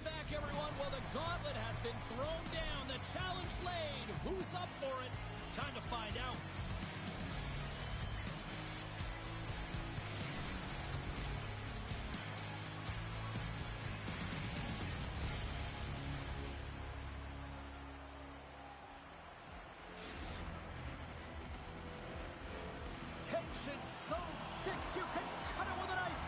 back, everyone. Well, the gauntlet has been thrown down. The challenge laid. Who's up for it? Time to find out. Tension so thick you can cut it with a knife.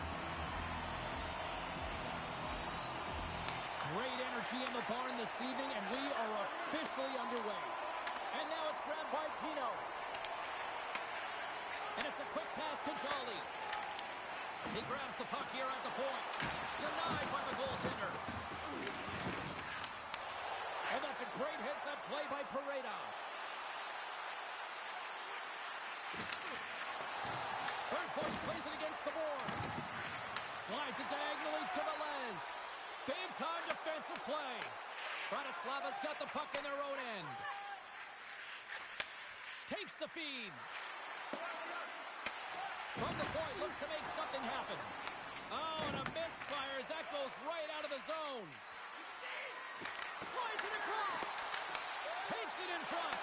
Great energy in the barn this evening, and we are officially underway. And now it's grabbed by Pino. And it's a quick pass to Jolly. He grabs the puck here at the point. Denied by the goaltender. And that's a great hits-up play by Pareda. Bergfors plays it against the boards. Slides it diagonally to the Les. Big-time defensive play. Bratislava's got the puck in their own end. Takes the feed. From the point, looks to make something happen. Oh, and a misfire as that goes right out of the zone. Slides it across. Takes it in front.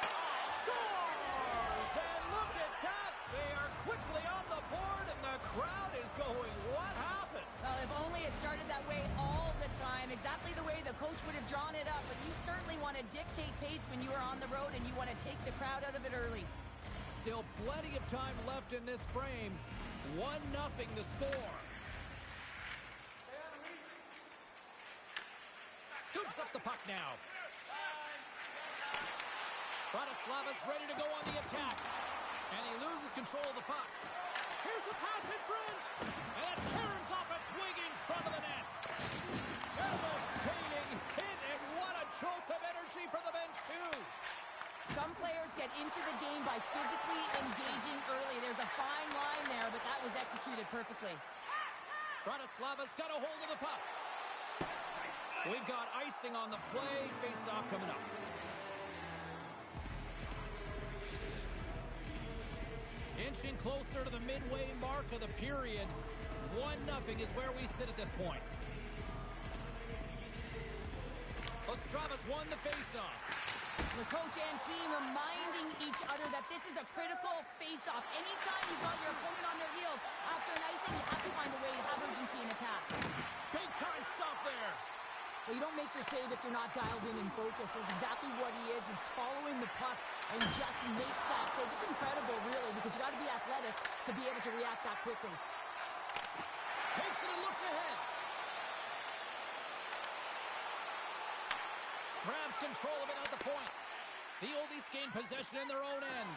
Scores! And look at that. They are quickly on the board, and the crowd is going, what happened? Well, if only it started that way all the time, exactly the way the coach would have drawn it up. But you certainly want to dictate pace when you are on the road, and you want to take the crowd out of it early. Still plenty of time left in this frame. 1-0 to score. Scoops up the puck now. Bratislava's ready to go on the attack. And he loses control of the puck. Here's a pass in front. And that caroms off a twig in front of the net. Devastating hit, and what a jolt of energy for the bench, too. Some players get into the game by physically engaging early. There's a fine line there, but that was executed perfectly. Bratislava's got a hold of the puck. We've got icing on the play. Face-off coming up. Inching closer to the midway mark of the period. 1-0 is where we sit at this point. Ostrava's won the face-off. The coach and team reminding each other that this is a critical face-off. Anytime you've got your opponent on their heels after an icing, you have to find a way to have urgency in attack. Big-time stop there. Well, you don't make the save if you're not dialed in and focused. That's exactly what he is. He's following the puck and just makes that save. It's incredible, really, because you got to be athletic to be able to react that quickly. Takes it and looks ahead. Grabs control of it at the point. The Oldies gain possession in their own end.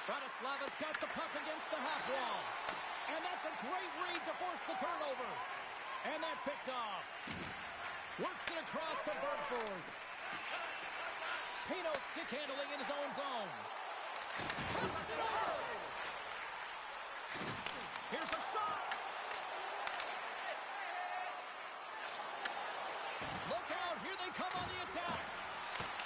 Bratislava's got the puck against the half wall. And that's a great read to force the turnover. And that's picked off. Works it across to Bergfors. Pino stick handling in his own zone. Passes it over. Here's a shot. Look out. Here they come on the attack.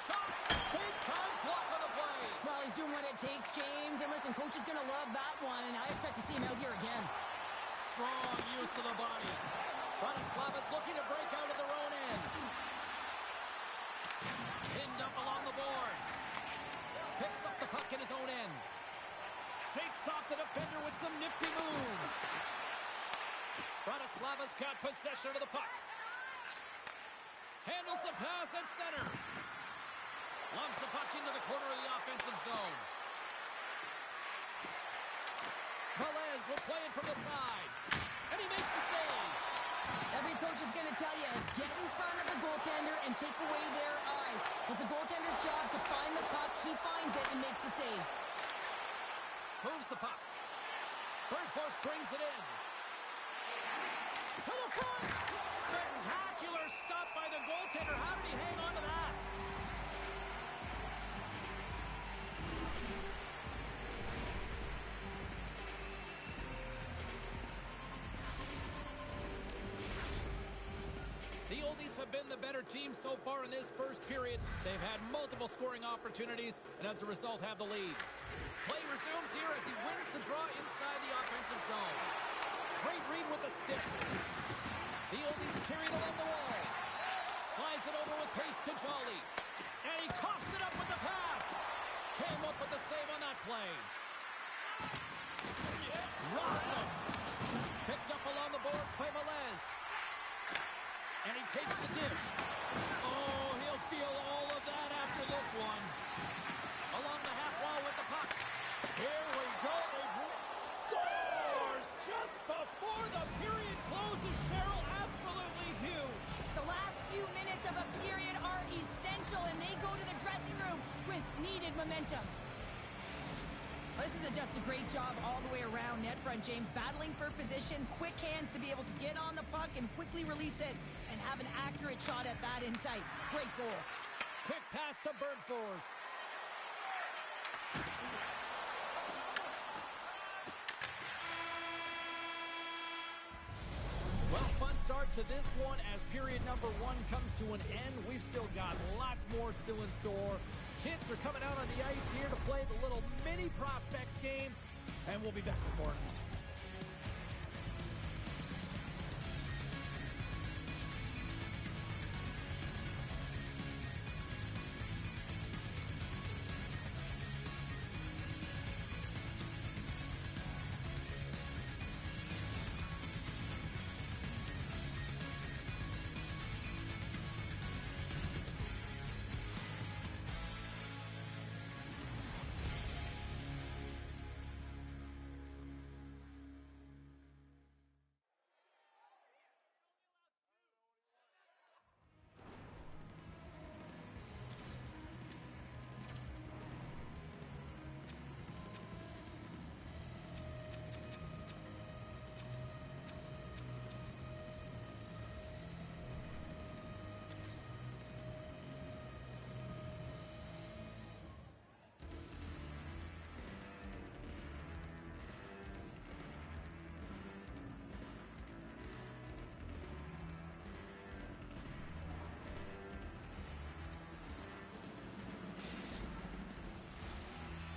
Shot. Big time block on the play. Well, he's doing what it takes, James. And listen, coach is going to love that one. And I expect to see him out here again. Strong use of the body. Bratislava's looking to break out of their own end. Pinned up along the boards. Picks up the puck in his own end. Shakes off the defender with some nifty moves. Bratislava's got possession of the puck. Handles the pass at center. Lumps the puck into the corner of the offensive zone. Velez will play it from the side. And he makes the save. Every coach is going to tell you, get in front of the goaltender and take away their eyes. It's the goaltender's job to find the puck. He finds it and makes the save. Moves the puck. Bergfors brings it in. To the front. Spectacular stop by the goaltender. How did he hang on to that? The Oldies have been the better team so far in this first period. They've had multiple scoring opportunities, and as a result have the lead. Play resumes here as he wins the draw inside the offensive zone. Great read with the stick. The oldie's carried along the wall. Slides it over with pace to Jolly. And he coughs it up with the pass. Came up with the save on that play. Robinson. Picked up along the boards by Velez. And he takes the dish. Oh, he'll feel all of that after this one. Along the half wall with the puck. Here we go. Scores just before the period closes. Cheryl, absolutely huge. The last few minutes of a period are essential, and they go to the dressing room with needed momentum. This is just a great job all the way around net front, James. Battling for position, quick hands to be able to get on the puck and quickly release it and have an accurate shot at that in tight. Great goal. Quick pass to Bergfors. Well, fun start to this one as period number 1 comes to an end. We've still got lots more still in store. Kids are coming out on the ice here to play the little mini prospects game, and we'll be back with more.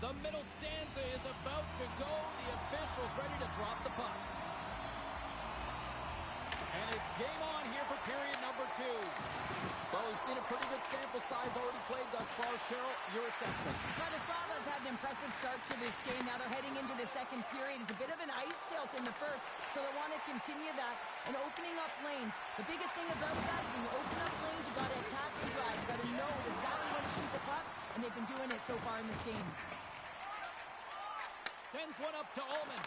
The middle stanza is about to go. The officials ready to drop the puck. And it's game on here for period number 2. Well, we've seen a pretty good sample size already played thus far. Cheryl, your assessment. Bratislava's had an impressive start to this game. Now they're heading into the second period. It's a bit of an ice tilt in the first, so they want to continue that and opening up lanes. The biggest thing about that is when you open up lanes, you got to attack and drive. You got to know exactly when to shoot the puck, and they've been doing it so far in this game. Sends one up to Ullman.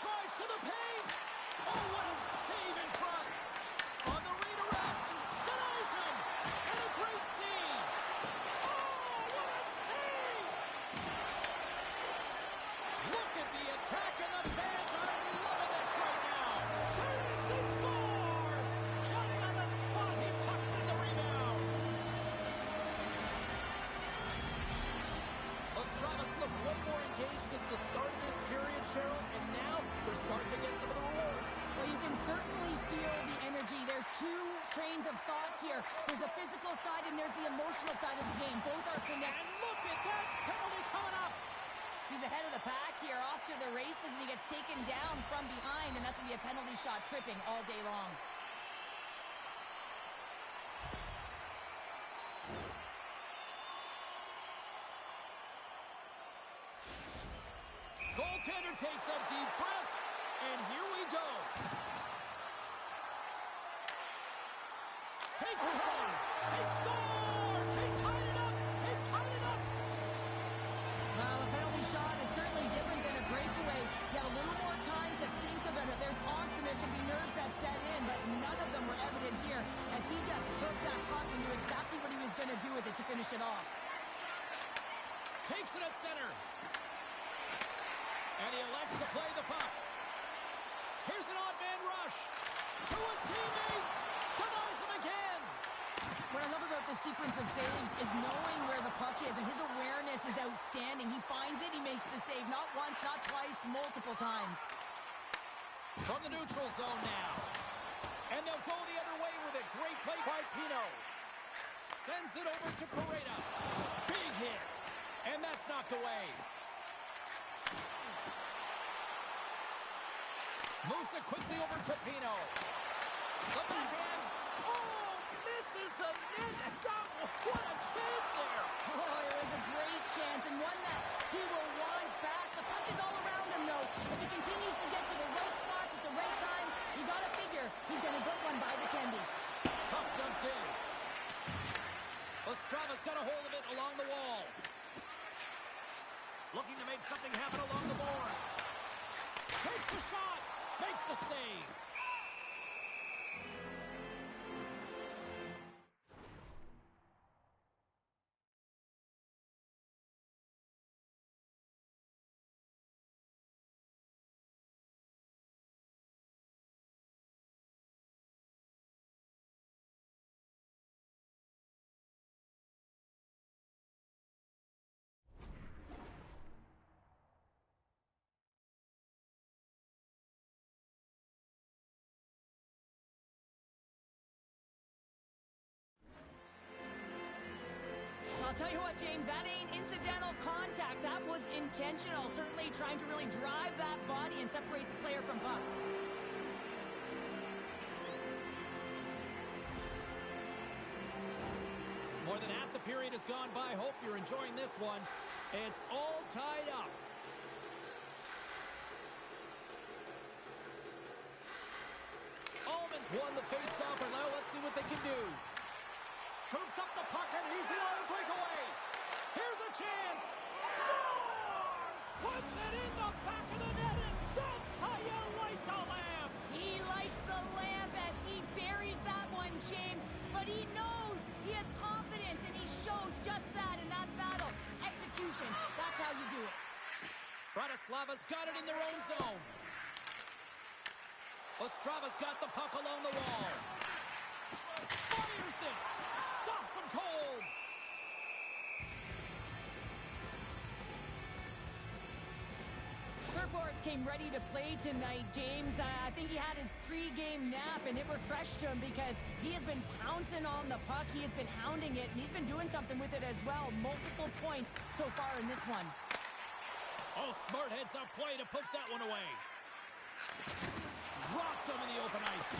Drives to the paint. Oh, what a save in front. On the redirect. Denies him. And a great save. Oh, what a save. Look at the attack and the fans are loving this right now. There is the score. Johnny on the spot. He tucks in the rebound. Ostravas look way more engaged since the start of this period, Cheryl, and now they're starting to get some of the rewards. Well, you can certainly feel the energy. There's two trains of thought here. There's the physical side and there's the emotional side of the game. Both are connected. And look at that penalty coming up. He's ahead of the pack here, off to the races, and he gets taken down from behind, and that's going to be a penalty shot, tripping all day long. Goaltender takes a deep breath, and here we go. Takes a shot. He scores! He tied it up! He tied it up! Well, a penalty shot is certainly different than a breakaway. You have a little more time to think about it. There's angst and there can be nerves that set in, but none of them were evident here as he just took that puck and knew exactly what he was going to do with it to finish it off. Takes it at center. And he elects to play the puck. Here's an odd man rush. To his teammate. Denies him again. What I love about this sequence of saves is knowing where the puck is, and his awareness is outstanding. He finds it, he makes the save. Not once, not twice, multiple times. From the neutral zone now. And they'll go the other way with it. Great play by Pino. Sends it over to Pareda. Big hit. And that's knocked away. Moves it quickly over to Pino. The backhand. Oh, misses the net. What a chance there. Oh, it was a great chance and one that he will want back. The puck is all around him, though. If he continues to get to the right spots at the right time, you got to figure he's going to get one by the tendy. Puck dumped in. Ostrava's got a hold of it along the wall. Looking to make something happen along the boards. Takes a shot. Makes the save. I'll tell you what, James, that ain't incidental contact. That was intentional. Certainly trying to really drive that body and separate the player from puck. More than half the period has gone by. Hope you're enjoying this one. It's all tied up. Almonds won the face-off, and now let's see what they can do. Scoops up the puck, and easy on a breakaway. Here's a chance. Scores! Puts it in the back of the net, and that's how you light the lamp. He lights the lamp as he buries that one, James. But he knows he has confidence, and he shows just that in that battle. Execution, that's how you do it. Bratislava's got it in their own zone. Ostrava's got the puck along the wall. Fires it. Stops him cold. Forbes came ready to play tonight, James. I think he had his pre-game nap, and it refreshed him because he has been pouncing on the puck. He has been hounding it, and he's been doing something with it as well. Multiple points so far in this one. Oh, smart heads-up play to poke that one away. Dropped him in the open ice.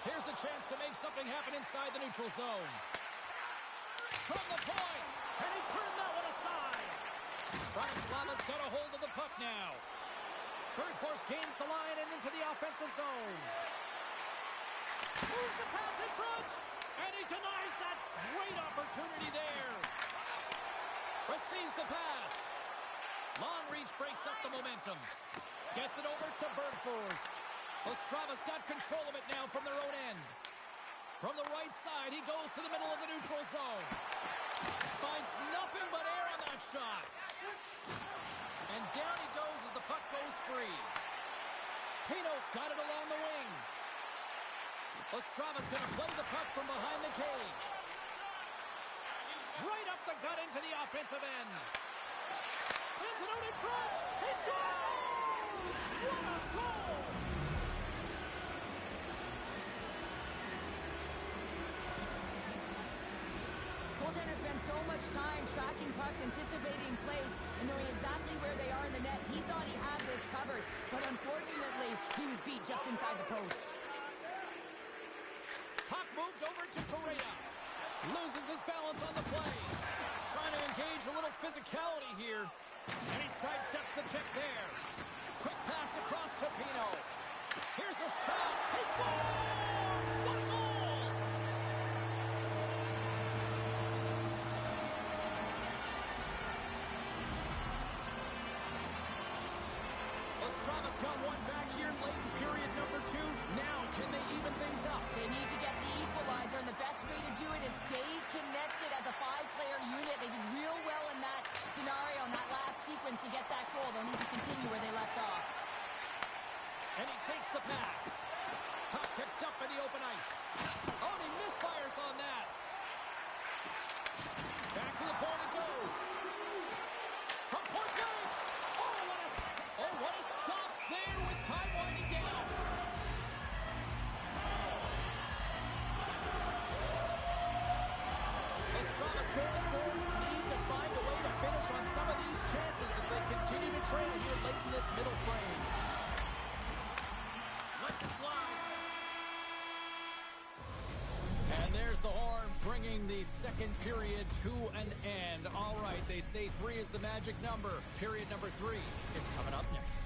Here's a chance to make something happen inside the neutral zone. From the point, and he turned that one aside. Bratislava's got a hold of the puck now. Bergfors gains the line and into the offensive zone. Moves the pass in front, and he denies that great opportunity there. Receives the pass. Long reach breaks up the momentum. Gets it over to Bergfors. Ostrava's got control of it now from their own end. From the right side, he goes to the middle of the neutral zone. Finds nothing but air on that shot. And down he goes as the puck goes free. Pino's got it along the wing. Ostrava's going to play the puck from behind the cage. Right up the gut into the offensive end. Sends it out in front. He scores! What a goal! Goaltenders spend so much time tracking pucks, anticipating plays, and knowing exactly where they are in the net. He thought he had this covered, but unfortunately, he was beat just inside the post. Puck moved over to Correa. Loses his balance on the play. Trying to engage a little physicality here. And he sidesteps the check there. Quick pass across to Pino. Here's a shot. He scores! What a goal! Ostrava's got one back here late in period number 2. Now, can they even things up? They need to get the equalizer, and the best way to do it is stay connected as a 5-player unit. They did real well in that scenario, in that last sequence to get that goal. They'll need to continue where they left off. And he takes the pass. Puck picked up in the open ice. Oh, and he misfires on that. Back to the point it goes. From point blank. What a stop there with time winding down. Ostrava scorers need to find a way to finish on some of these chances as they continue to trail here late in this middle frame. Let's it fly. is the horn, bringing the second period to an end. All right, they say 3 is the magic number. Period number 3 is coming up next.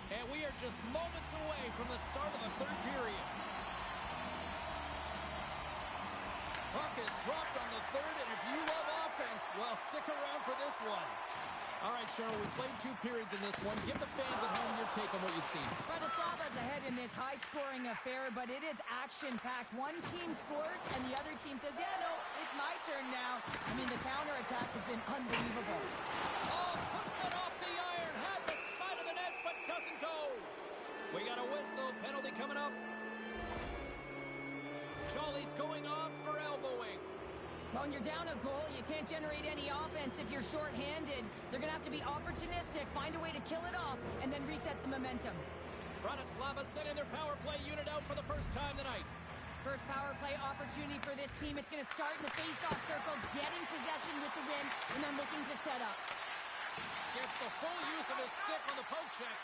And we are just moments away from the start of the third period. Puck is dropped on the third, and if you love offense, well, stick around for this one. All right, Cheryl, we played 2 periods in this one. Give the fans at home your take on what you've seen. Bratislava's ahead in this high-scoring affair, but it is action-packed. One team scores, and the other team says, yeah, no, it's my turn now. I mean, the counterattack has been unbelievable. Oh, puts it off the iron. Had the side of the net, but doesn't go. We got a whistle. Penalty coming up. Jolly's going off for elbowing. Well, when you're down a goal, you can't generate any offense if you're shorthanded. They're going to have to be opportunistic, find a way to kill it off, and then reset the momentum. Bratislava sent in their power play unit out for the first time tonight. First power play opportunity for this team. It's going to start in the face-off circle, getting possession with the win, and then looking to set up. Gets the full use of his stick on the poke check.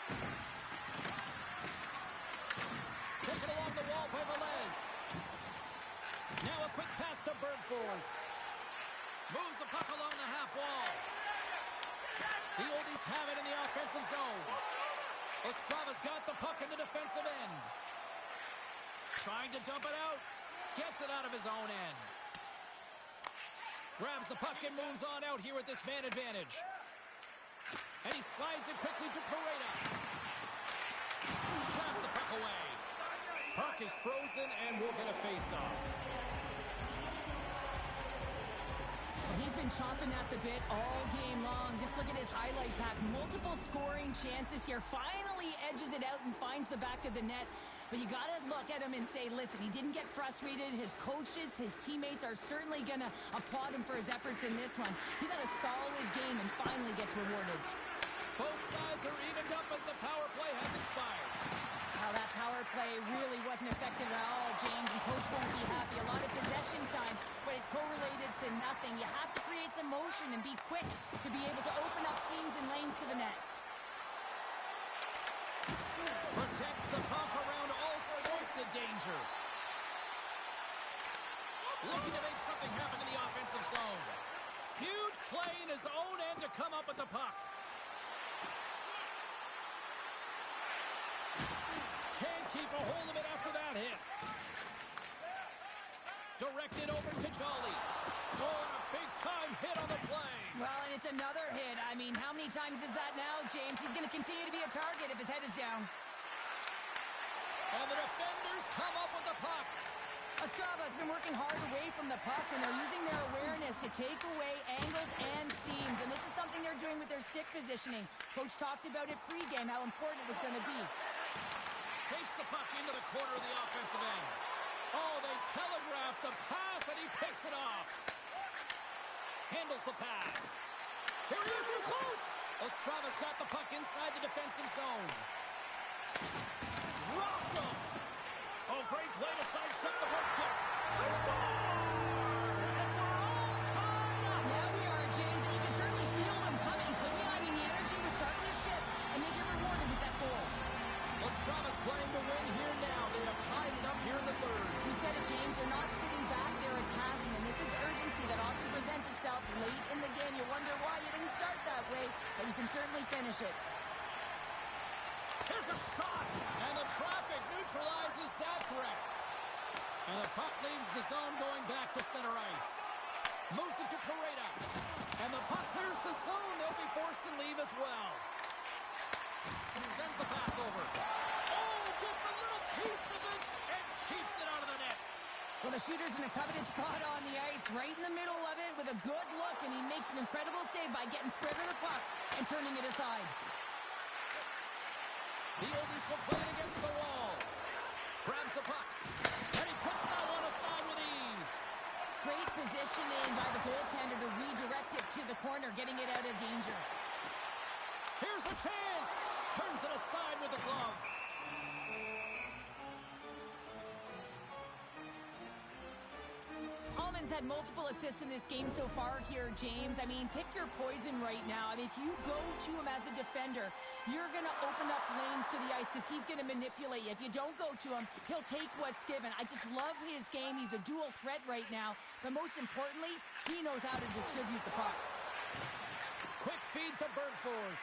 Push it along the wall by Velez. Now a quick pass to Bergfors. Moves the puck along the half wall. The Oldies have it in the offensive zone. Ostrava's got the puck in the defensive end. Trying to dump it out. Gets it out of his own end. Grabs the puck and moves on out here with this man advantage. And he slides it quickly to Pareda. Traps the puck away. Puck is frozen and we'll get a face-off. He's been chomping at the bit all game long. Just look at his highlight pack. Multiple scoring chances here. Finally edges it out and finds the back of the net. But you got to look at him and say, listen, he didn't get frustrated. His coaches, his teammates are certainly going to applaud him for his efforts in this one. He's had a solid game and finally gets rewarded. Both sides are evened up as the power play has expired. Now that power play really wasn't effective at all, James, and coach won't be happy. A lot of possession time, but it correlated to nothing. You have to create some motion and be quick to be able to open up seams and lanes to the net. Protects the puck around all sorts of danger. Looking to make something happen in the offensive zone. Huge play in his own end to come up with the puck. Can't keep a hold of it after that hit. Directed over to Jolly. Oh, and a big-time hit on the play. Well, and it's another hit. I mean, how many times is that now, James? He's going to continue to be a target if his head is down. And the defenders come up with the puck. Ostrava's been working hard away from the puck, and they're using their awareness to take away angles and seams. And this is something they're doing with their stick positioning. Coach talked about it pregame, how important it was going to be. Takes the puck into the corner of the offensive end. Oh, they telegraphed the pass, and he picks it off. Handles the pass. Here he is, we're close. Ostrava's got the puck inside the defensive zone. Rocked him. Oh, great play to sidestep the poke check. They score! And we're all tied up. Yeah, we are, James, and you can certainly feel them coming, couldn't you? I mean, the energy was starting to shift, and they get rewarded with that goal. Ostrava's playing to win shooter's in a coveted spot on the ice, right in the middle of it with a good look, and he makes an incredible save by getting square to the puck and turning it aside. The oldies will play it against the wall. Grabs the puck, and he puts that one aside with ease. Great positioning by the goaltender to redirect it to the corner, getting it out of danger. Here's a chance. Turns it aside with the glove. Alman's had multiple assists in this game so far here, James. I mean, pick your poison right now. I mean, if you go to him as a defender, you're going to open up lanes to the ice because he's going to manipulate you. If you don't go to him, he'll take what's given. I just love his game. He's a dual threat right now. But most importantly, he knows how to distribute the puck. Quick feed to Bergfors.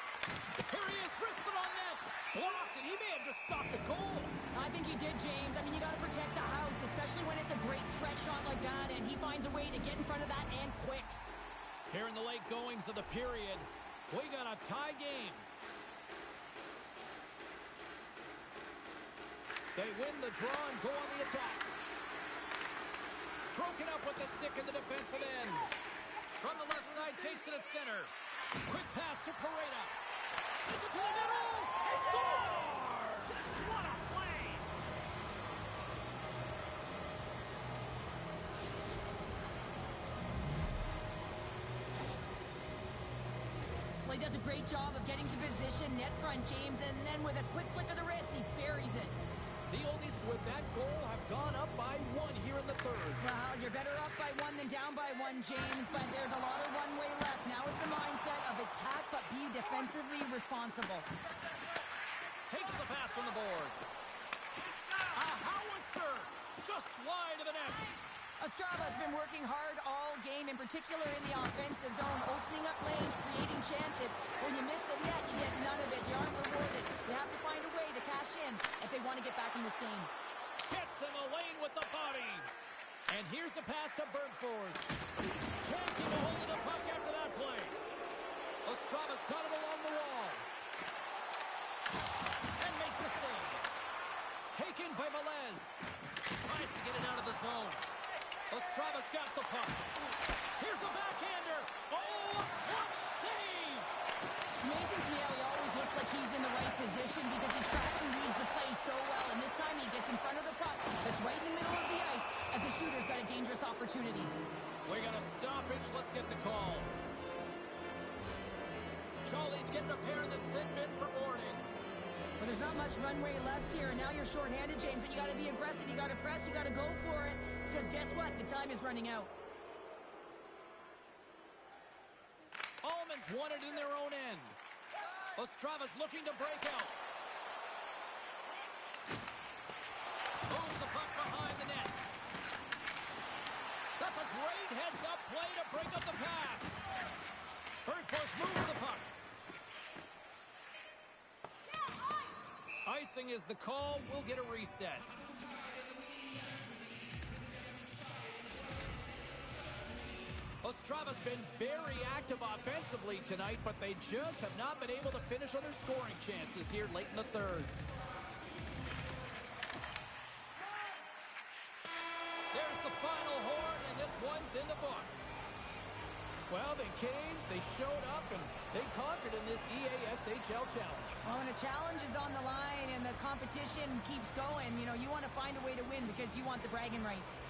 Here he is, wristed on net. Blocked it. He may have just stopped a goal. I think he did, James. I mean, you got to protect the house, especially when it's a great threat shot like that, and he finds a way to get in front of that and quick. Here in the late goings of the period, we got a tie game. They win the draw and go on the attack. Broken up with the stick in the defensive end. From the left side, takes it at center. Quick pass to Pareda. Sends it to the middle. He scores! What a play! Well, he does a great job of getting to position, net front, James, and then with a quick flick of the wrist, he buries it. The oldies with that goal have gone up by 1 here in the third. Well, you're better up by 1 than down by 1, James, but there's a lot of runway left. Now it's a mindset of attack, but be defensively responsible. Takes the pass from the boards. A howitzer! Just slide to the net. Ostrava's been working hard all game, in particular in the offensive zone, opening up lanes, creating chances. When you miss the net, you get none of it. You aren't rewarded. You have to find a way to cash in if they want to get back in this game. Gets him a lane with the body. And here's the pass to Bergfors. Can't keep a hold of the puck after that play. Ostrava's got him along the wall. And makes the save. Taken by Velez. Tries to get it out of the zone. Ostrava's got the puck. Here's a backhander. Oh, a clutch save! It's amazing to me how he always looks like he's in the right position because he tracks and reads the play so well. And this time he gets in front of the puck that's right in the middle of the ice as the shooter's got a dangerous opportunity. We got a stoppage. Let's get the call. Charlie's getting a pair in the sin bin for boarding. But there's not much runway left here, and now you're shorthanded, James, but you got to be aggressive, you got to press, you got to go for it, because guess what? The time is running out. Almonds won it in their own end. Ostrava's looking to break out. Moves the puck behind the net. That's a great heads-up play to break up the pass. Bergfors moves the puck. Icing is the call. We'll get a reset. Ostrava's been very active offensively tonight, but they just have not been able to finish on their scoring chances here late in the third. There's the final horn, and this one's in the books. Well, they came, they showed up, and they conquered in this EASHL challenge. Well, when a challenge is on the line and the competition keeps going, you know, you want to find a way to win because you want the bragging rights.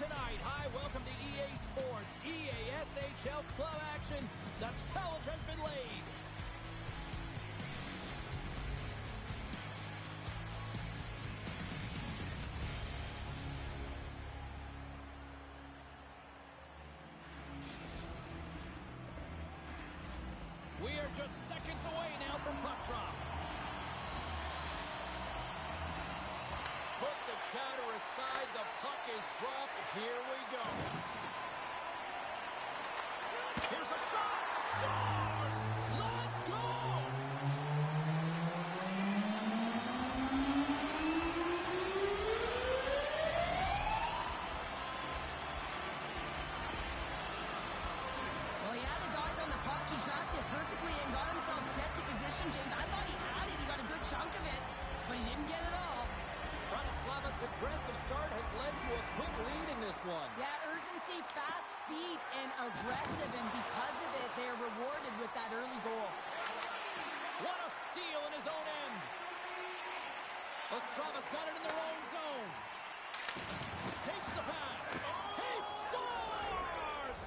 tonight. Hi, welcome to EA Sports, EA SHL Club action. The challenge has been laid. We are just seconds away now from puck drop. Put the chatter aside. The puck is dropped. Here we go. Here's a shot. Scores! Let's go! Well, he had his eyes on the puck. He tracked it perfectly and got himself set to position, James. I thought he had it. He got a good chunk of it, but he didn't get it all. Bratislav's aggressive start has led to a quick lead in this one. Yeah, urgency, fast feet, and aggressive, and because of it, they're rewarded with that early goal. What a steal in his own end. Ostrava's got it in their own zone. Takes the pass. He scores!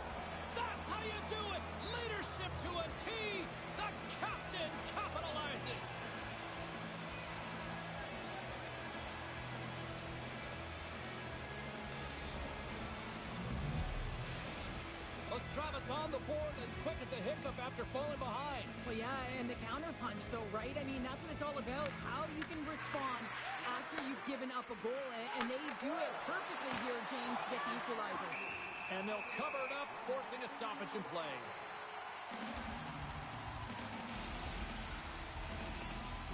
That's how you do it. Leadership to a T. The captain capitalizes. Ostrava's on the board as quick as a hiccup after falling behind. Well, yeah, and the counterpunch, though, right? I mean, that's what it's all about, how you can respond after you've given up a goal, and they do it perfectly here, James, to get the equalizer. And they'll cover it up, forcing a stoppage in play.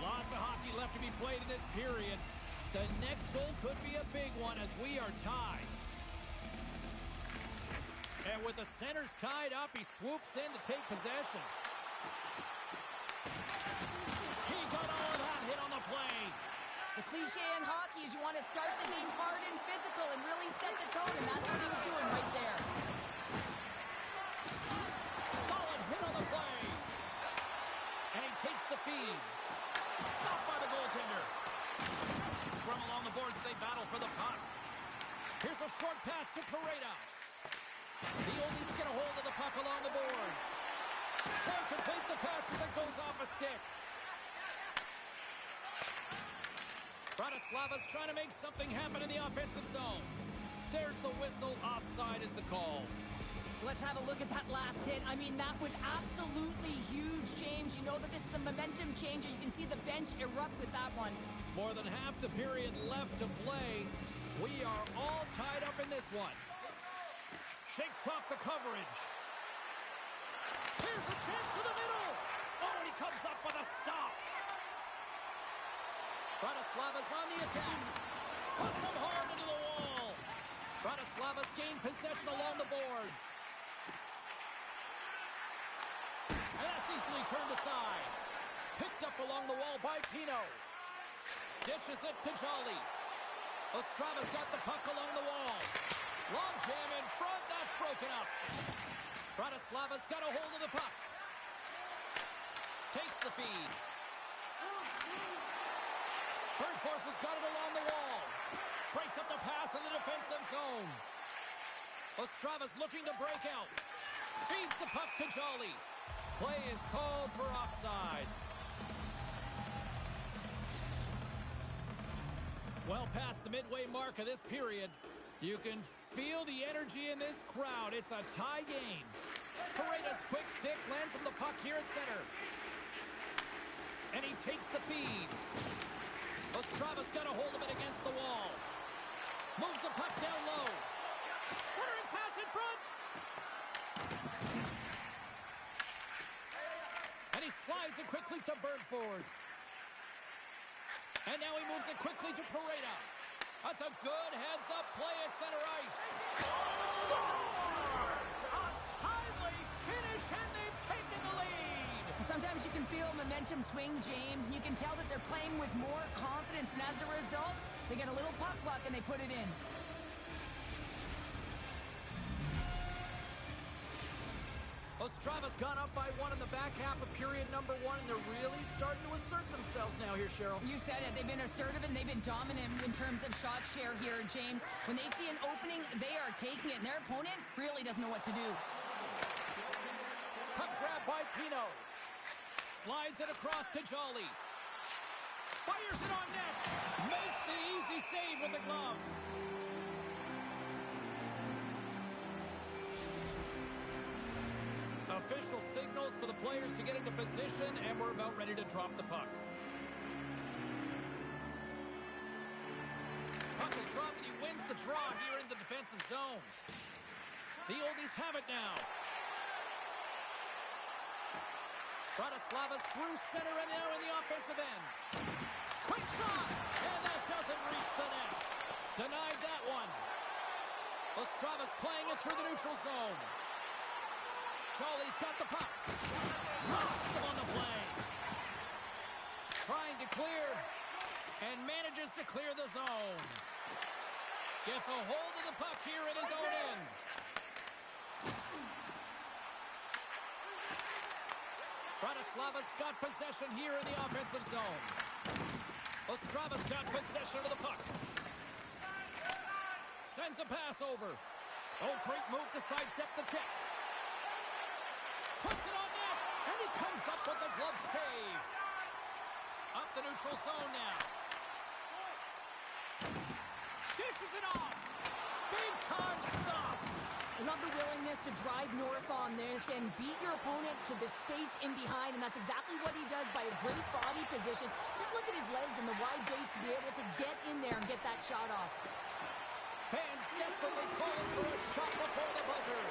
Lots of hockey left to be played in this period. The next goal could be a big one as we are tied. And with the centers tied up, he swoops in to take possession. He got all of that hit on the play. The cliche in hockey is you want to start the game hard and physical and really set the tone, and that's what he was doing right there. Solid hit on the play. And he takes the feed. Stopped by the goaltender. Scrum along the boards as they battle for the puck. Here's a short pass to Pareda. The Oldies get a hold of the puck along the boards. Can't complete the pass as it goes off a stick. Bratislava's trying to make something happen in the offensive zone. There's the whistle. Offside is the call. Let's have a look at that last hit. I mean, that was absolutely huge, James. You know that this is a momentum changer. You can see the bench erupt with that one. More than half the period left to play. We are all tied up in this one. Shakes off the coverage. Here's a chance to the middle. Oh, he comes up with a stop. Bratislava's on the attack. Puts him hard into the wall. Bratislava's gained possession along the boards. And that's easily turned aside. Picked up along the wall by Pino. Dishes it to Jolly. Ostrava's got the puck along the wall. Long jam in front, that's broken up. Bratislava's got a hold of the puck. Takes the feed. Bird Force has got it along the wall. Breaks up the pass in the defensive zone. Ostrava's looking to break out. Feeds the puck to Jolly. Play is called for offside. Well past the midway mark of this period, you can feel the energy in this crowd. It's a tie game. Paredes' quick stick lands from the puck here at center. And he takes the feed. Ostrava's got a hold of it against the wall. Moves the puck down low. Centering pass in front. And he slides it quickly to Birdforce. And now he moves it quickly to Pareda. That's a good heads-up play at center ice. Scores! A timely finish, and they've taken the lead. Sometimes you can feel momentum swing, James, and you can tell that they're playing with more confidence, and as a result, they get a little puck luck and they put it in. Ostrava's gone up by 1 in the back half of period number 1, and they're really starting to assert themselves now here, Cheryl. You said it. They've been assertive, and they've been dominant in terms of shot share here, James. When they see an opening, they are taking it, and their opponent really doesn't know what to do. Puck grab by Pino. Slides it across to Jolly. Fires it on net. Makes the easy save with the glove. Official signals for the players to get into position, and we're about ready to drop the puck. Puck is dropped, and he wins the draw here in the defensive zone. The Oldies have it now. Bratislava's through center and now in the offensive end. Quick shot, and that doesn't reach the net. Denied that one. Ostrava's playing it through the neutral zone. Jolly's got the puck. Rocks him on the play. Trying to clear, and manages to clear the zone. Gets a hold of the puck here in his own end. Bratislava's got possession here in the offensive zone. Ostrava's got possession of the puck. Sends a pass over. Oh, great move to sidestep the check. Puts it on net, and he comes up with the glove save. Up the neutral zone now. Dishes it off. Big time stop. I love the willingness to drive north on this and beat your opponent to the space in behind, and that's exactly what he does by a great body position. Just look at his legs and the wide base to be able to get in there and get that shot off. Fans desperately calling for a shot before the buzzer.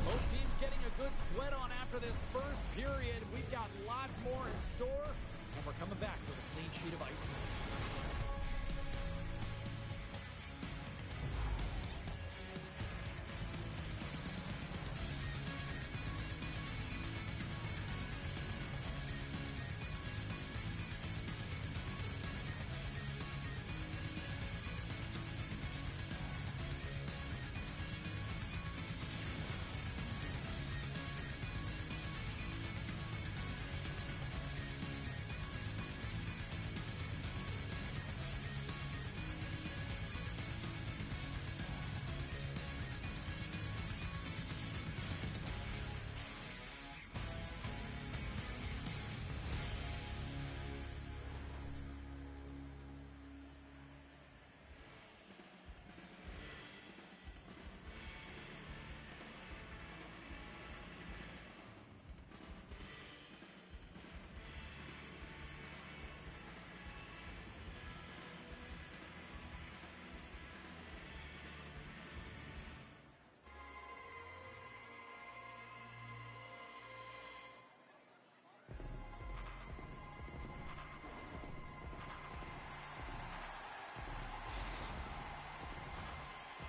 Both teams getting a good sweat on after this first period. We've got lots more in store, and we're coming back with a clean sheet of ice.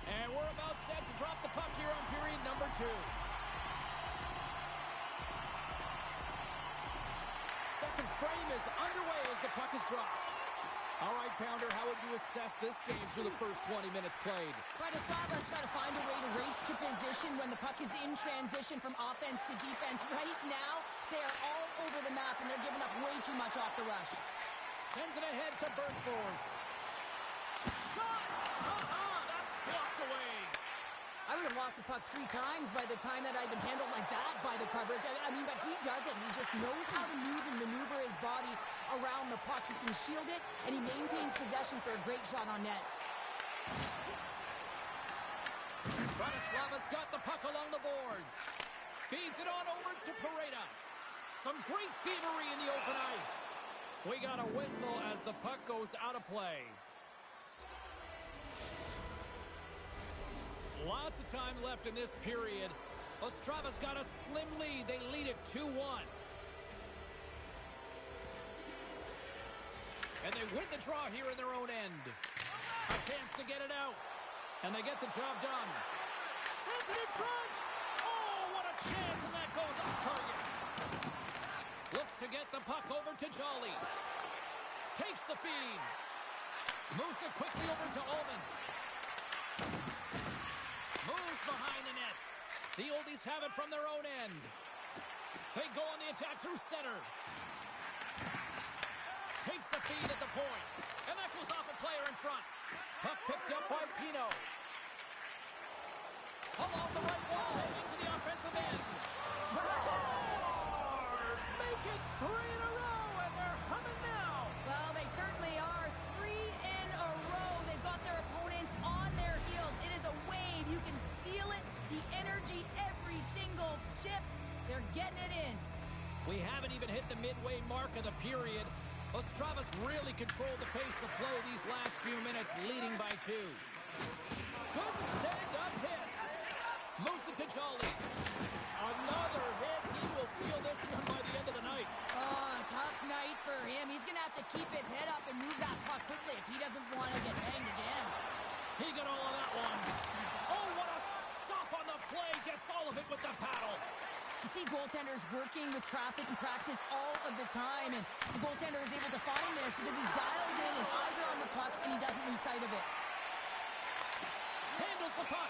And we're about set to drop the puck here on period number 2. Second frame is underway as the puck is dropped. All right, Pounder, how would you assess this game through the first 20 minutes played? Bratislava's got to find a way to race to position when the puck is in transition from offense to defense. Right now, they are all over the map, and they're giving up way too much off the rush. Sends it ahead to Bergfors. Shot! That's blocked away. I would have lost the puck 3 times by the time that I'd been handled like that by the coverage. I mean, but he doesn't. He just knows how to move and maneuver his body around the puck. He can shield it, and he maintains possession for a great shot on net. Bratislava's got the puck along the boards. Feeds it on over to Pareda. Some great thievery in the open ice. We got a whistle as the puck goes out of play. Lots of time left in this period. Ostrava's got a slim lead. They lead it 2-1. And they win the draw here in their own end. A chance to get it out. And they get the job done. Sends it in front. Oh, what a chance, and that goes off target. Looks to get the puck over to Jolly. Takes the feed. Moves it quickly over to Ullman. Moves behind the net. The Oldies have it from their own end. They go on the attack through center. Takes the feed at the point. And that goes off a player in front. Puck picked up by Pino. Along the right wall, into the offensive end. Scores! Make it 3 in a row, and they're humming now. Well, they certainly are. 3 in a row. They've got their opponents on their heels. It is a wave. You can feel it. The energy every single shift. They're getting it in. We haven't even hit the midway mark of the period. Ostravas really controlled the pace of play these last few minutes, leading by 2. Good stand-up hit. Moves it to Jolly. Another hit. He will feel this one by the end of the night. Oh, tough night for him. He's going to have to keep his head up and move that puck quickly if he doesn't want to get banged again. He got all of that one. Oh, what a stop on the play. Gets all of it with the paddle. You see goaltenders working with traffic and practice all of the time, and the goaltender is able to find this because he's dialed in, his eyes are on the puck, and he doesn't lose sight of it. Handles the puck.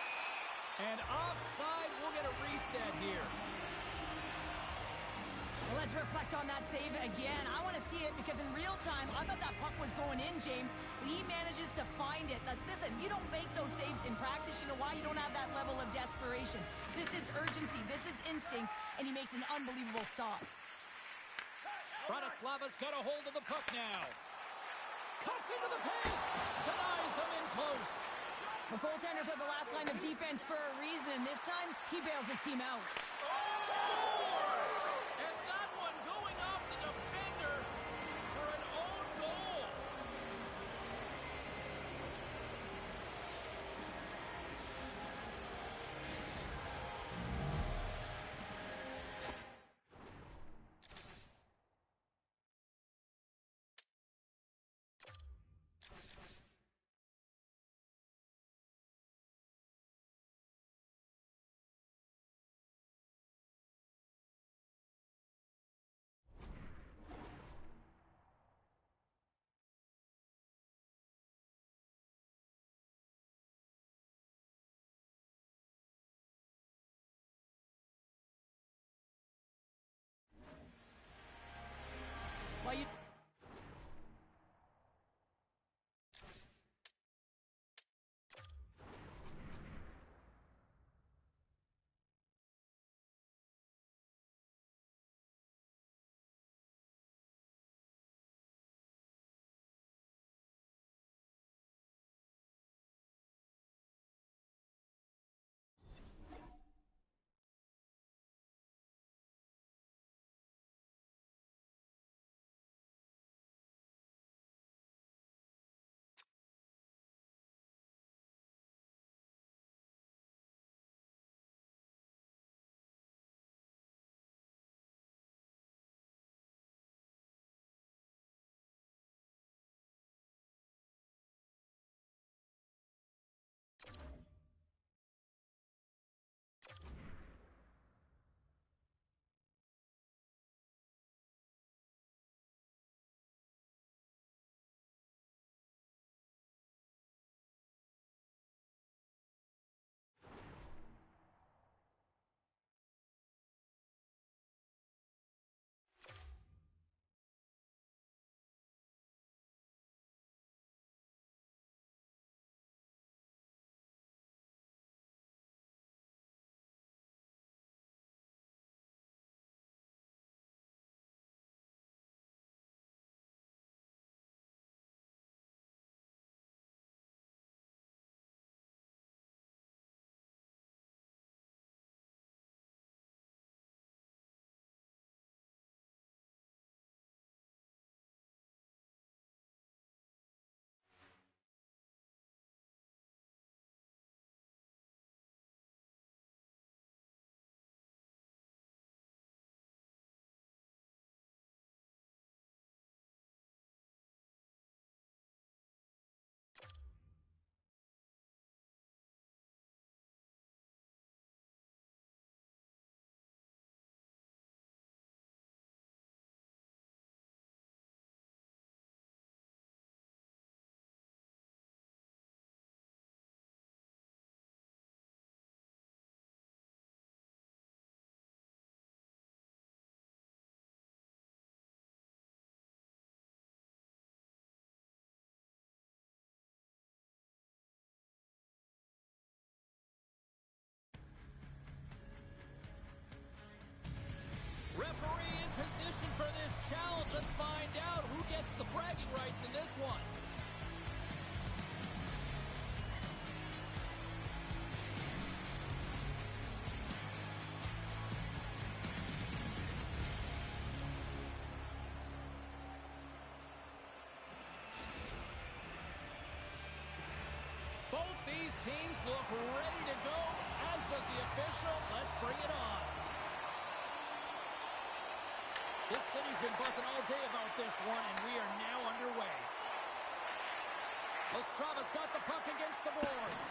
And offside, we'll get a reset here. Well, let's reflect on that save again. I want to see it because in real time, I thought that puck was going in, James. But he manages to find it. Now, listen, you don't make those saves in practice. You know why? You don't have that level of desperation. This is urgency. This is instincts. And he makes an unbelievable stop. Bratislava's got a hold of the puck now. Cuts into the paint. Denies him in close. The goaltenders are the last line of defense for a reason. This time, he bails his team out. Scores! teams look ready to go, as does the official. Let's bring it on. This city's been buzzing all day about this one, and we are now underway. Ostrava's got the puck against the boards.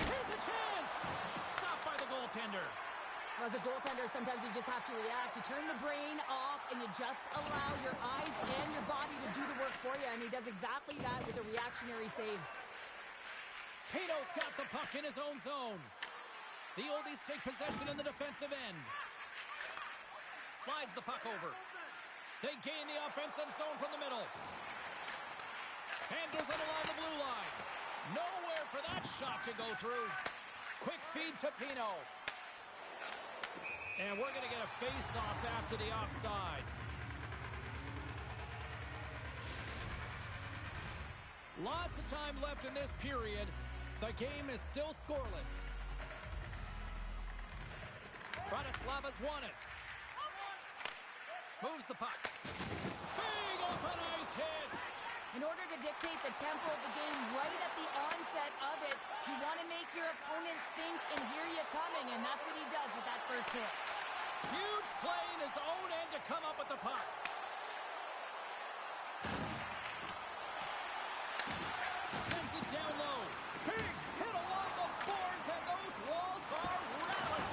Here's a chance! Stopped by the goaltender. Well, as a goaltender, sometimes you just have to react. You turn the brain off, and you just allow your eyes and your body to do the work for you, and he does exactly that with a reactionary save. Pino's got the puck in his own zone. The Oldies take possession in the defensive end. Slides the puck over. They gain the offensive zone from the middle. Handles it along the blue line. Nowhere for that shot to go through. Quick feed to Pino. And we're going to get a face-off after the offside. Lots of time left in this period. The game is still scoreless. Bratislava's won it. Moves the puck. Big open ice hit. In order to dictate the tempo of the game right at the onset of it, you want to make your opponent think and hear you coming, and that's what he does with that first hit. Huge play in his own end to come up with the puck. Sends it down low. Big hit along the boards, and those walls are rattling.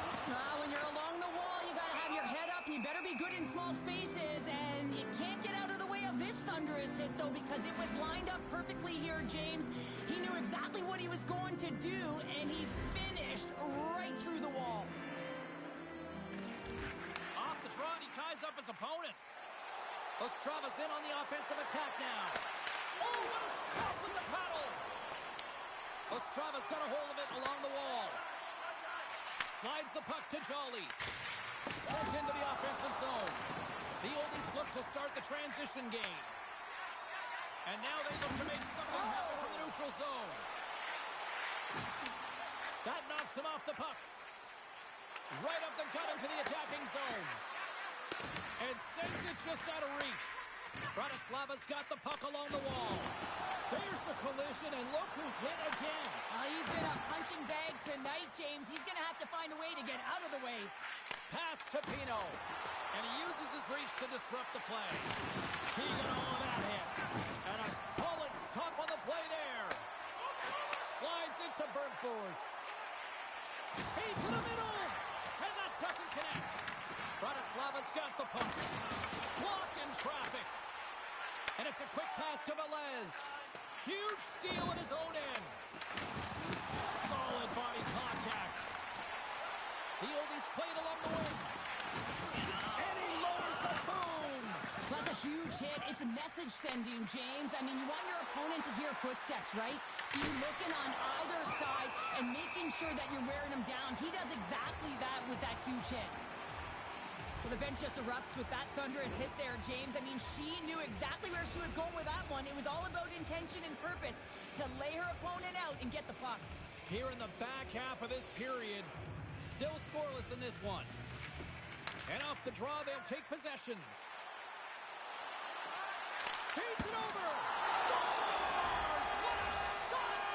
When you're along the wall, you got to have your head up. You better be good in small spaces, and you can't get out of the way of this thunderous hit, though, because it was lined up perfectly here, James. He knew exactly what he was going to do, and he finished right through the wall. Off the draw, and he ties up his opponent. Ostrava's in on the offensive attack now. Oh, what a stop with the paddle! Ostrava's got a hold of it along the wall. Slides the puck to Jolly. Sent into the offensive zone. The Oldies look to start the transition game. And now they look to make something happen from the neutral zone. That knocks him off the puck. Right up the gut into the attacking zone. And sends it just out of reach. Bratislava's got the puck along the wall. There's the collision, and look who's hit again. He's been a punching bag tonight, James. He's going to have to find a way to get out of the way. Pass to Pino. And he uses his reach to disrupt the play. He got all of that hit. And a solid stop on the play there. Slides it to Bergfors. Feed to the middle. And that doesn't connect. Bratislava's got the puck. Blocked in traffic. And it's a quick pass to Velez. Huge steal in his own end. Solid body contact. The Oldies played along the wing. And he lowers the boom. That's a huge hit. It's a message sending, James. I mean, you want your opponent to hear footsteps, right? You're looking on either side and making sure that you're wearing him down. He does exactly that with that huge hit. So the bench just erupts with that thunderous hit there, James. I mean, she knew exactly where she was going with that one. It was all about intention and purpose to lay her opponent out and get the puck. Here in the back half of this period, still scoreless in this one. And off the draw, they'll take possession. Feeds it over. Scores! What a shot!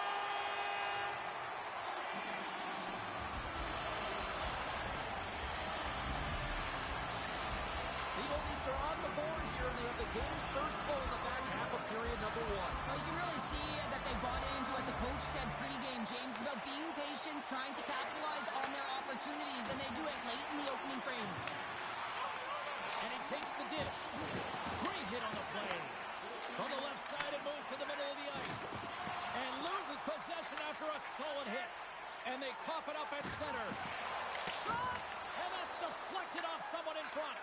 The Oldies are on the board here, and they have the game's first goal in the back half of period number one. Well, you can really see that they bought into what the coach said pregame, James, about being patient, trying to capitalize on their opportunities, and they do it late in the opening frame. And he takes the dish. Great hit on the play. From the left side, it moves to the middle of the ice. And loses possession after a solid hit. And they cough it up at center. Shot! And that's deflected off someone in front.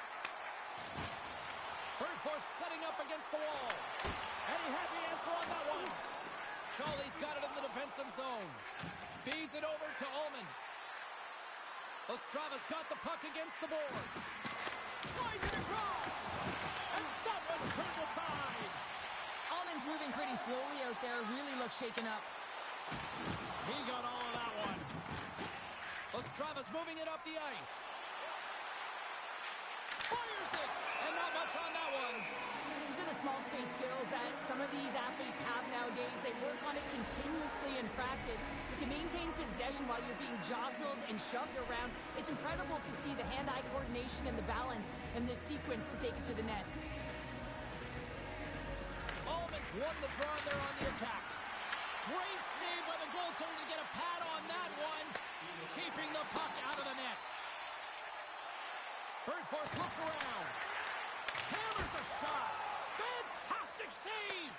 Bergfors setting up against the wall. And he had the answer on that one. Charlie's got it in the defensive zone. Feeds it over to Ullman. Ostrava's got the puck against the boards. Slides it across. And that one's turned aside. Ullman's moving pretty slowly out there. Really looks shaken up. He got all of that one. Ostrava's moving it up the ice. Fires it. And not much on that one. These are the small space skills that some of these athletes have now, passes. But to maintain possession while you're being jostled and shoved around, it's incredible to see the hand-eye coordination and the balance in this sequence to take it to the net. Almonds won the draw there on the attack. Great save by the goaltender to get a pad on that one, keeping the puck out of the net. Birdforce looks around. Hammers a shot. Fantastic save.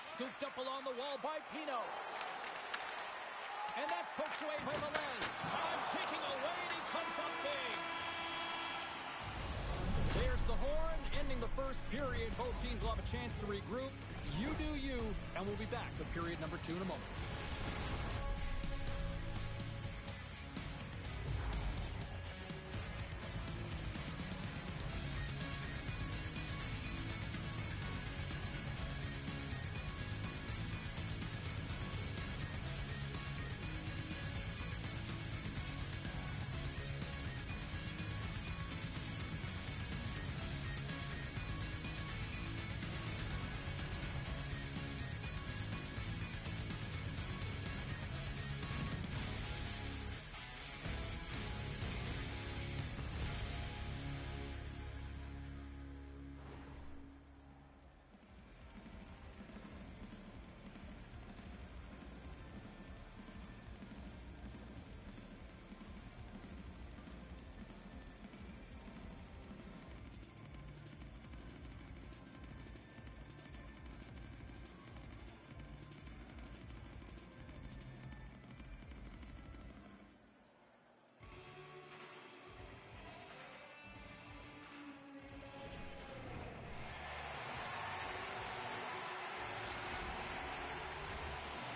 Scooped up along the wall by Pino. And that's poked away by Velez. Time ticking away, and he comes up big. There's the horn, ending the first period. Both teams will have a chance to regroup. You do you, and we'll be back with period number 2 in a moment.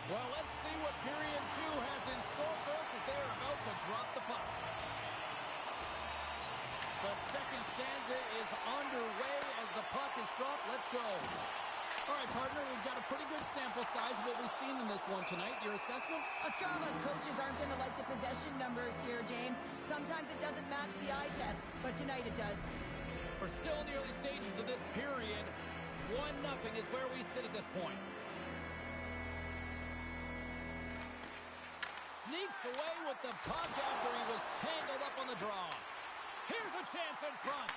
Well, let's see what period 2 has in store for us as they're about to drop the puck. The second stanza is underway as the puck is dropped. Let's go. All right, partner, we've got a pretty good sample size of what we've seen in this one tonight. Your assessment? Ostrava's coaches aren't going to like the possession numbers here, James. Sometimes it doesn't match the eye test, but tonight it does. We're still in the early stages of this period. 1-0 is where we sit at this point. Sneaks away with the puck after he was tangled up on the draw. Here's a chance in front.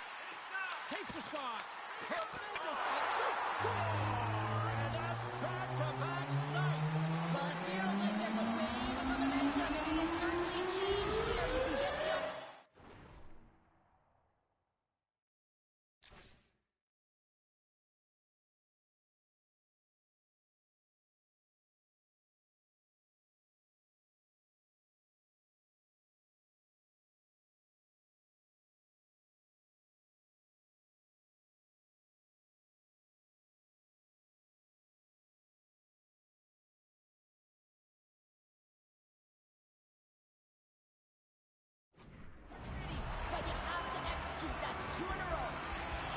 Takes a shot. Tremendous to score! And that's back-to-back snipes. Well, it feels like there's a wave of momentum, and it has certainly changed here. You can get the... But you have to execute. That's 2 in a row.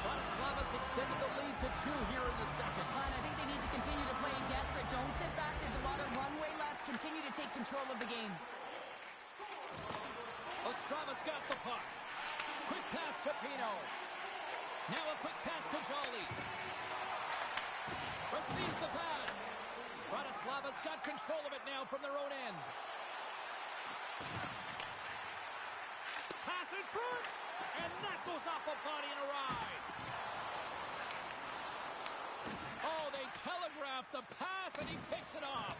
Bratislavas extended the lead to 2 here in the second. And I think they need to continue to play desperate. Don't sit back. There's a lot of runway left. Continue to take control of the game. Ostravas got the puck. Quick pass to Pino. Now a quick pass to Jolly. Receives the pass. Bratislavas got control of it now from their own end. Pass in front. And that goes off a body and a ride. Oh, they telegraphed the pass and he picks it off.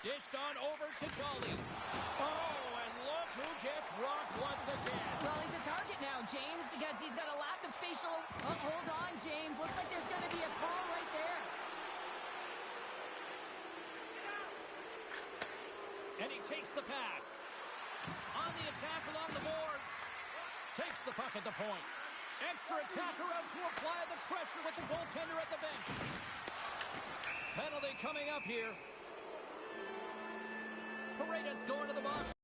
Dished on over to Jolly. Oh, and look who gets rocked once again. Well, he's a target now, James, because he's got a lack of spatial... Oh, hold on, James. Looks like there's going to be a call right there. And he takes the pass. On the attack along the boards. Takes the puck at the point. Extra attacker out to apply the pressure with the goaltender at the bench. Penalty coming up here. Paredes going to the box.